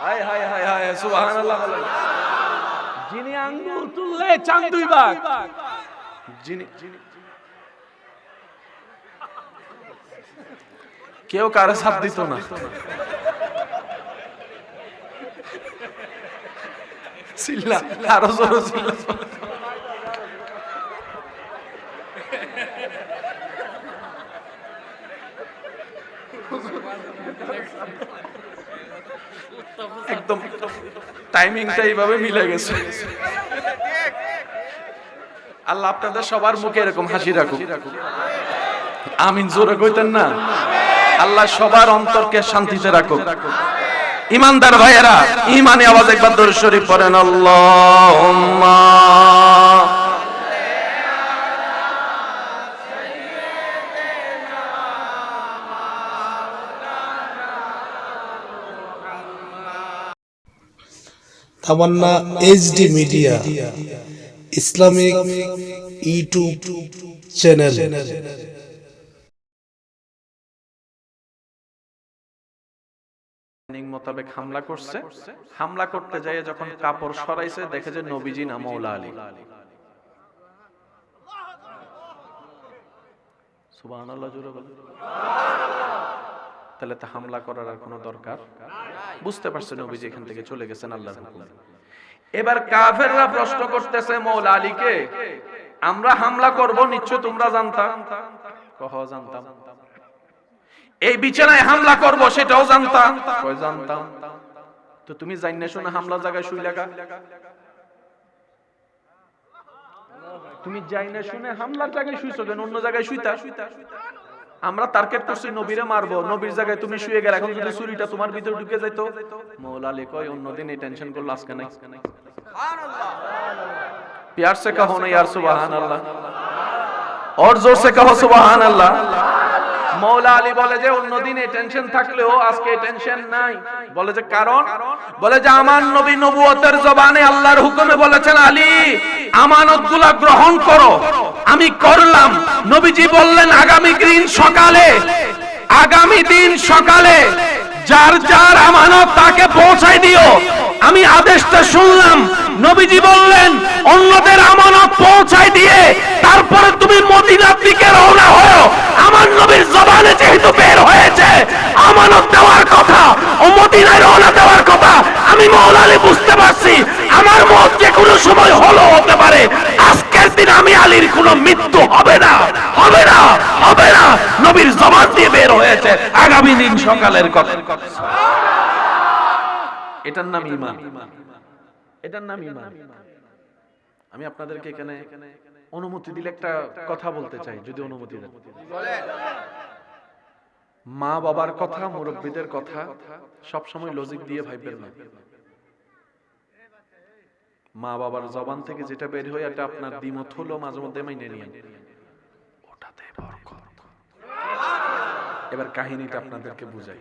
হায় হায় হায় হায় সুবহানাল্লাহ বলেন। যিনি আঙ্গুল তুললে চাঁদ 2 ভাগ, যিনি কেউ কারো সাথ দিত না। সিল্লা আরো জোরে সিল্লা। একদম টাইমিংটা এইভাবে মিলে গেছে। আল্লাহ আপনাদের সবার মুখে এরকম হাসি রাখুক, আমিন জোরে কইতেন না? আল্লাহ সবার অন্তরকে শান্তিতে রাখুক। ইমানদার ভাইয়েরা, ইমানে আওয়াজ একবার দরুদ শরীফ পড়েন, আল্লাহুম্মা Tamanna HD media Islamic YouTube channel. মোতাবেক হামলা করছে। হামলা করতে যায় যখন কাপড় সরাইছে দেখে যে নবীজি না মওলা আলী। সুবহানাল্লাহ জোরে বলেন। তাহলে তো হামলা করার আর কোনো দরকার, বুঝতে পারছে নবীজি এখান থেকে চলে গেছেন আল্লাহর হুকুমে। এবার কাফেররা প্রশ্ন করতেছে মওলা আলীকে, আমরা হামলা করব নিশ্চয় তোমরা জানতা? কহ জানতাম। এই বিছানায় হামলা করব সেটাও জানতাম? কই জানতাম। তো তুমি জাইনা শুনে হামলা জায়গায় শুই লাগা? তুমি জাইনা শুনে হামলার জায়গায় শুইছো কেন? অন্য জায়গায় শুইতা। আমরা টার্গেট করছি নবীরে মারবো, নবীর জায়গায় তুমি শুয়ে গেলে, এখন যদি ছুরিটা তোমার ভিতরে ঢুকে যাইতো? মওলা আলী কয় অন্যদিন এই টেনশন করলে আজকে নাই। সুবহানাল্লাহ। प्यार से कहो ना यार सुबहान अल्लाह, और जोर से कहो सुबहान अल्लाह। মওলা আলী বলে যে অন্যদিন এই টেনশন থাকলেও আজকে এই টেনশন নাই। বলে যে কারণ? বলে যে আমার নবী নবুয়তের জবানে আল্লাহর হুকুমে বলেছেন, আলী আমানতগুলো গ্রহণ করো। আমি করলাম। নবীজি বললেন আগামী দিন সকালে যার যার আমানত তাকে পৌঁছাই দিও। আমি আদেশটা শুনলাম। নবীজি বললেন অন্যদের আমানত পৌঁছাই দিয়ে তারপরে তুমি মদিনার দিকে রওনা হও। আমার নবীর জবানে যেহেতু বের হয়েছে আমানত দেওয়ার কথা ও মদিনায় রওনা দেওয়ার কথা, আমি মওলা আলী বুঝতে পারছি আমার মত যে কোনো সময় হলো হতে পারে। আজকের দিন আমি আলীর কোনো মৃত্যু হবে না, হবে না, হবে না। নবীর জবান দিয়ে বের হয়েছে আগামী দিন সকালের কথা। এটার নাম ঈমান, এটার নাম ঈমান। আমি আপনাদেরকে এখানে অনুমতি দিলে একটা কথা বলতে চাই, যদি অনুমতি দেন। মা বাবার কথা, মুরব্বীদের কথা সব সময় লজিক দিয়ে ভাববেন না। মা বাবার জবান থেকে যেটা বের হয় এটা আপনার দ্বিমত হলো মাঝে মধ্যে মাইনে নিয়েন, ওটাতে বরকত। এবার কাহিনীটা আপনাদেরকে বুঝাই।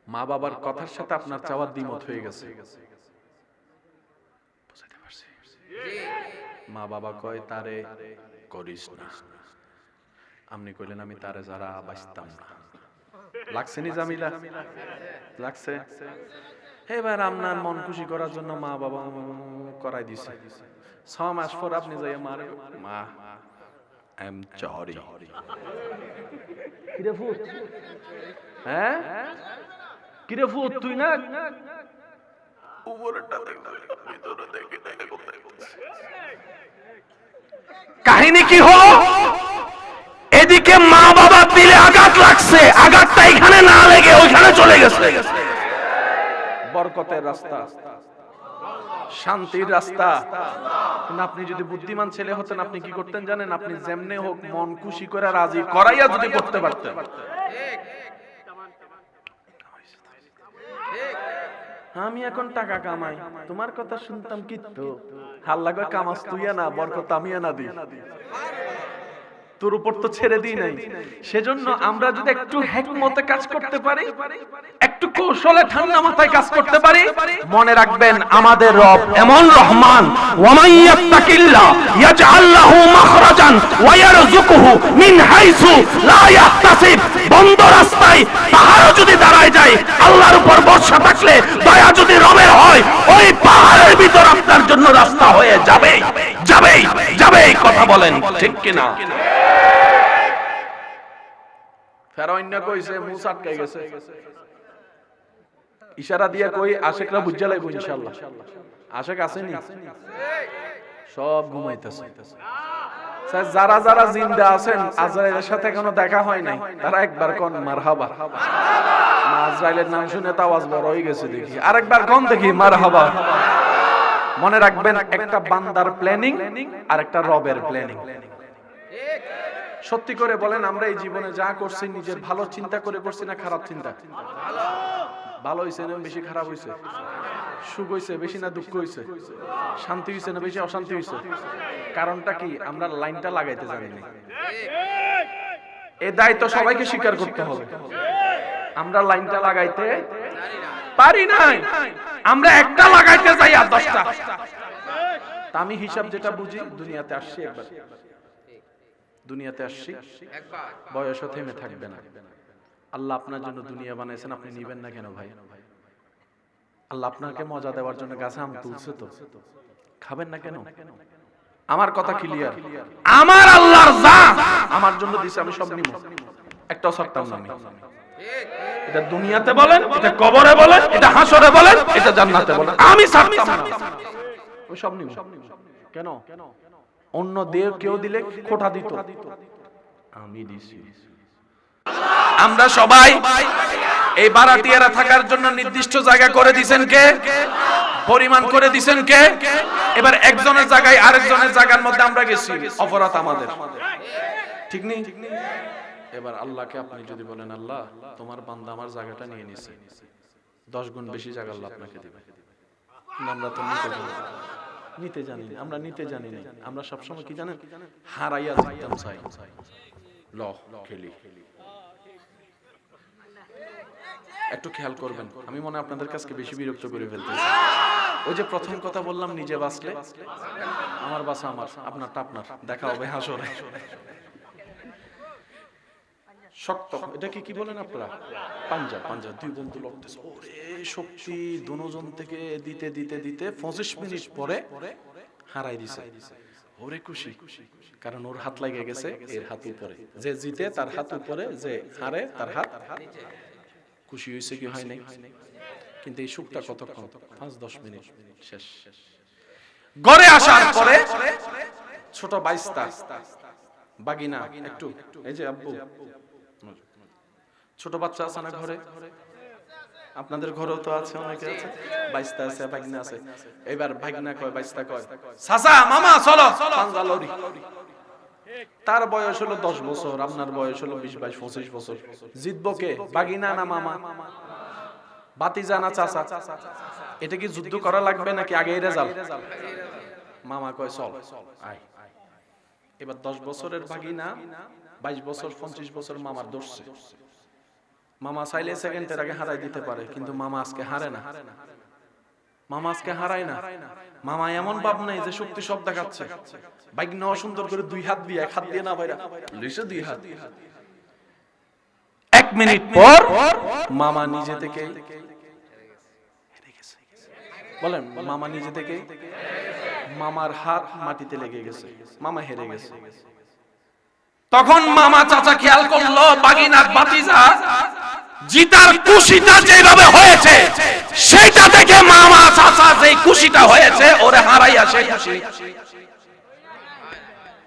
মা বাবার কথার সাথে আপনার চাওয়ার দ্বিমত হয়ে গেছে, বুঝাইতে পারছি? মা বাবা কয় তারে করিস না, আপনি কইলেন আমি তারে যারা বাঁচতাম না। লাগছে নি জামিলা? লাগছে? এবার আপনার মন খুশি করার জন্য মা বাবা করাই দিছে। 6 মাস পর আপনি যাই মারে, মা আই এম সরি। কিরে ফুট, হ্যাঁ কিরে ফুট, তুই না উপরেরটা দেখতে ভিতরে দেখি দেখে কোথায় বলছে। কাহিনী কি হলো? এদিকে মা বাবা দিলে আঘাত লাগছে, আঘাতটা এখানে না লেগে ওইখানে চলে গেছে। বরকতের রাস্তা, শান্তির রাস্তা। কিন্তু আপনি যদি বুদ্ধিমান ছেলে হতেন আপনি কি করতেন জানেন? আপনি যেমনে হোক মন খুশি করে রাজি করাইয়া যদি করতে পারতেন। আমি এখন টাকা কামাই, তোমার কথা শুনতাম কিন্তু হাল্লা করে কামাস তুই না, বরকত আমি না দিই, তোর উপর তো ছেড়ে দিই নাই। সেজন্য আমরা যদি একটু হিকমতে কাজ করতে পারি, একটু কৌশলে ঠান্ডা মাথায় কাজ করতে পারি, মনে রাখবেন আমাদের রব এমন রহমান, ওয়ামাইয়াত্তাকিল্লাহ ইয়াজআল লাহু মাখরাজান ওয়া ইয়ারযুকুহু মিন হাইসু লা ইয়াহতাসিব। বন্ধ রাস্তায় পাহাড়ও যদি দাঁড়ায় যায় আল্লাহর উপর আপনার জন্য রাস্তা হয়ে যাবে যাবে যাবে, কথা বলেন ঠিক কিনা? ফেরাউন না কইছে মুসা আটকাই গেছে, ইশারা দিয়া কই আশেকরা বুঝা লাইব ইনশাআল্লাহ। আশেক আসেনি, সব ঘুমাইতেছে। যারা যারা জিন্দা আছেন আজরাইলের সাথে এখনো দেখা হয় নাই, তারা একবার কোন মারহাবা। আজরাইলের নাম শুনে তো আওয়াজ বড় হয়ে গেছে দেখি, আরেকবার কোন দেখি মারহাবা। মনে রাখবেন, একটা বান্দার প্ল্যানিং আর একটা রবের প্ল্যানিং। সত্যি করে বলেন, আমরা এই জীবনে যা করছি নিজের ভালো চিন্তা করে করছি না খারাপ চিন্তা? ভালো হইছে না বেশি খারাপ হইছে? সুখ হইছে বেশি না দুঃখ হইছে? শান্তি হইছে না বেশি অশান্তি হইছে? কারণটা কি? আমরা লাইনটা লাগাইতে জানি না। এই দায়িত্ব সবাইকে স্বীকার করতে হবে। আমরা লাইনটা লাগাইতে পারি নাই, আমরা একটা লাগাইতে যাই আর 10টা। তা আমি হিসাব যেটা বুঝি, দুনিয়াতে আসছি একবার, দুনিয়াতে আসছি একবার, বয়সও থেমে থাকবে না। আল্লাহ আপনার জন্য দুনিয়া বানাইছেন, আপনি নিবেন না কেন ভাই? আল্লাহ আপনাকে মজা দেওয়ার জন্য গাছে আম তুলছে, তো খাবেন না কেন? আমার কথা ক্লিয়ার। আমার আল্লাহর যা আমার জন্য দিছে, আমি সব নিব, একটাও ছাড়তাম না আমি। এটা দুনিয়াতে বলেন, এটা কবরে বলেন, এটা হাসরে বলেন, এটা জান্নাতে বলেন, আমি ছাড়তাম না, আমি সব নিব। কেন? অন্য দেহ কেউ দিলে খোটা দিত, আমি দিছি। আমরা সবাই এই বারাটিয়ারা থাকার জন্য নির্দিষ্ট জায়গা করে দিবেন কে? পরিমাণ করে দিবেন কে? এবার একজনের জায়গায় আরেকজনের জায়গার মধ্যে আমরা গেছি, অপরাধ আমাদের, ঠিক নেই? এবার আল্লাহকে আপনি যদি বলেন, আল্লাহ তোমার বান্দা আমার জায়গাটা নিয়ে নিছে, 10 গুণ বেশি জায়গা আল্লাহ আপনাকে দিবে। আমরা তো নিতে জানি না, আমরা নিতে জানি না। আমরা সবসময় কি জানেন? হারাইয়া জিততাম চাই, ল খেলি। একটু খেয়াল করবেন, আমি মনে হয় আপনাদের কাছে বেশি বিরক্ত করে ফেলতেছি। ওই যে প্রথম কথা বললাম, নিজে বাঁচলে আমার বাঁচা আমার, আপনারটা আপনার, দেখা হবে হাসরে। শক্ত, এটাকে কি বলেন আপনারা? পাঞ্জা। পাঞ্জা, দুই বন্ধু লড়তেছে, ওরে শক্তি, দুজন থেকে দিতে দিতে দিতে 25 মিনিট পরে হারাই দিছে। ওরে খুশি, কারণ ওর হাত লাগে গেছে এর হাত উপরে। যে জিতে তার হাত উপরে, যে হারে তার হাত। খুশি হয়েছে কি হয় নাই? কিন্তু এই সুখটা কতক্ষণ? 5-10 মিনিট, শেষ। ঘরে আসার পরে ছোট বাইস্তা বাগিনা, একটু এই যে আব্বু, ছোট বাচ্চা আছে না ঘরে? আপনাদের ঘরেও তো আছে, অনেকে আছে, বাইস্তা আছে, বাগিনা আছে। এবার বাগিনা কয়, বাইস্তা কয়, চাচা মামা চলো পাঞ্জা লড়ি। তার বয়স হলো 10 বছর, আপনার বয়স হলো 20-22-25 বছর। জিতবো কে? বাগিনা না মামা? বাতিজা না চাচা? এটা কি যুদ্ধ করা লাগবে নাকি আগেই রেজাল্ট? মামা কয় চল আয়। এবার 10 বছরের বাগিনা 22 বছর 25 বছর মামার দোষছে। মামা চাইলে সেকেন্ডের আগে হারাই দিতে পারে, কিন্তু মামা আজকে হারে না। মামা আজকে হারায় না। মামা এমন ভাব নাই যে শক্তি সব দেখাচ্ছে। বাগিনা সুন্দর করে 2 হাত দিয়ে, 1 হাত দিয়ে না বাইরা লইছে 2 হাত। 1 মিনিট পর মামা নিজে থেকে হেরে গেছে। বলেন, মামা নিজে থেকে, মামার হাত মাটিতে লেগে গেছে, মামা হেরে গেছে। তখন মামা চাচা খেয়াল করলো, বাগিনার বাতিজা জিতার খুশিটা যেভাবে হয়েছে, সেটা থেকে মামা চাচা যে খুশিটা হয়েছে, ওরে হারাইয়া সে খুশি।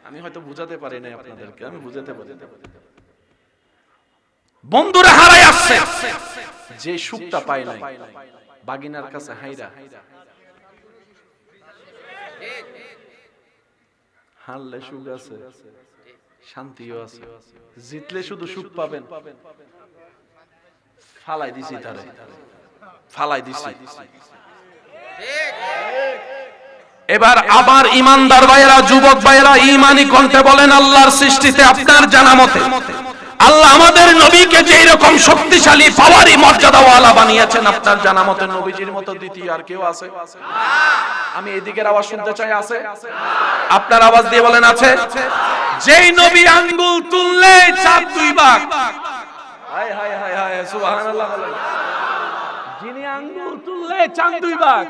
আমি হয়তো বুঝাতে পারি না আপনাদেরকে, আমি বুঝাতে পারি। বন্ধুরা হারাই আসছে, যে সুখটা পায় নাই বাগিনার কাছে হাইরা। হারলে সুখ আছে, শান্তিও আছে, জিতলে শুধু সুখ পাবেন। ফালাই দিছি তারে, ফালাই দিছি। এবার আবার ইমানদার ভাইয়েরা, যুবক ভাইয়েরা, ঈমানি কণ্ঠে বলেন, আল্লাহর সৃষ্টিতে আপনার জানা মতে আল্লাহ আমাদের নবীকে যে এরকম শক্তিশালী পাওয়ারই মর্যাদাওয়ালা বানিয়েছেন, আপনার জানা মতে নবীজির মতো দ্বিতীয় আর কেউ আছে? আমি এদিকের আওয়াজ শুনতে চাই, আছে? আপনার আওয়াজ দিয়ে বলেন আছে। যেই নবী আঙ্গুল তুললে চাঁদ 2 ভাগ, হায় হায় হায় হায় সুবহানাল্লাহ বলেন। যিনি আঙ্গুল তুললে চাঁদ 2 ভাগ,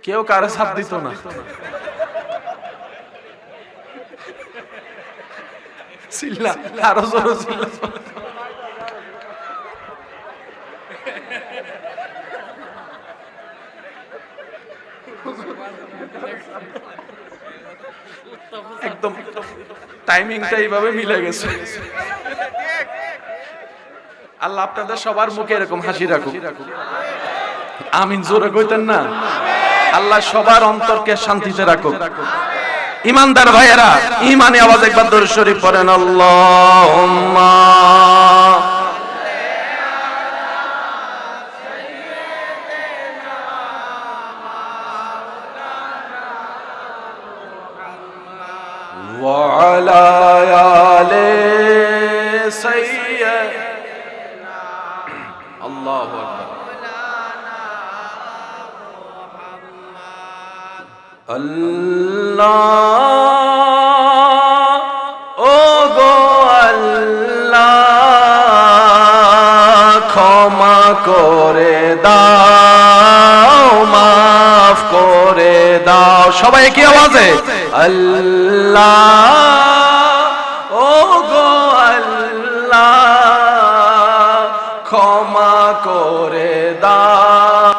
কেউ কারো ছাপ দিত না। চিল্লা, আরো জোরে চিল্লা। একদম টাইমিংটা এইভাবে মিলে গেছে। আল্লাহ আপনাদের সবার মুখে এরকম হাসি রাখুক। আমিন জোরে কইতেন না? আল্লাহ সবার অন্তরকে শান্তিতে রাখুক। ইমানদার ভাইয়েরা, ইমানে আওয়াজ একবার দরুদ শরীফ পড়েন। আল্লাহুম্মা ওয়া আলা আলি সাইয়্যিদিনা। আল্লাহু আকবার। আল্লাহ ও গো আল্লাহ, ক্ষমা করে দাও, মাফ করে দাও। সবাই কি আওয়াজে? আল্লাহ